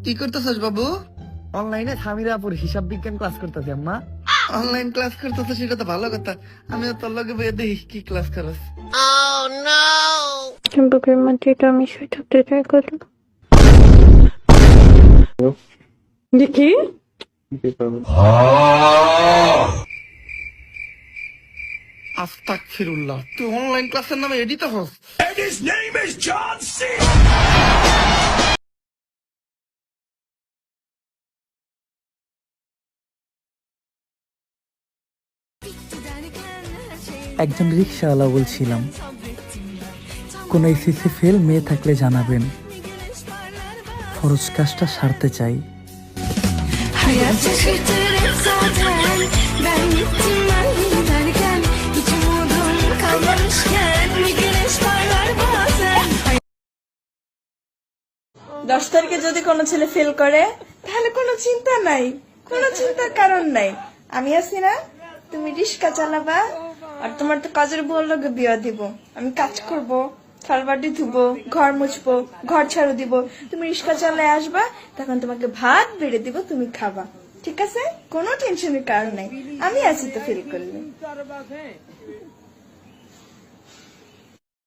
কি করতেছস বাবু? অনলাইনে স্বামীরাপুর হিসাব বিজ্ঞান ক্লাস করতেছি আম্মা। অনলাইন ক্লাস করতেছস সেটা তো ভালো কথা। আমিও তোর লগে বইয়ে দেখি কি ক্লাস করস। বুকের মধ্যে এটা আমি শুয়ে থাকতে ট্রাই করলাম। দেখি আস্তাগফিরুল্লাহ, তুই অনলাইন ক্লাসের নামে এডিট হস? একজন রিক্সাওয়ালা বলছিলাম, কোনো এসিসি ফেল মেয়ে থাকলে জানাবেন, ফরজ কাজটা সারতে চাই। Hayat şaşırtır hep zaten. Ben gittim ben giderken hiç umudum kalmamışken bir güneş parlar bazen. 10 তারিখে যদি কোনো ছেলে ফেল করে তাহলে কোনো চিন্তা নাই, কোনো চিন্তার কারণ নাই। আমি আছি না, তুমি রিক্সা চালাবা আর তোমার তো কাজের বউর লগে বিয়া দিব। আমি কাজ করব, থালবাটি ধুবো, ঘর মুছবো, ঘর ঝাড়ু দিব, তুমি রিক্সা চালায় আসবা, তখন তোমাকে ভাত বেড়ে দিব, তুমি খাবা। ঠিক আছে, কোনো টেনশনের কারণ নাই, আমি আছি তো ফেল করলে।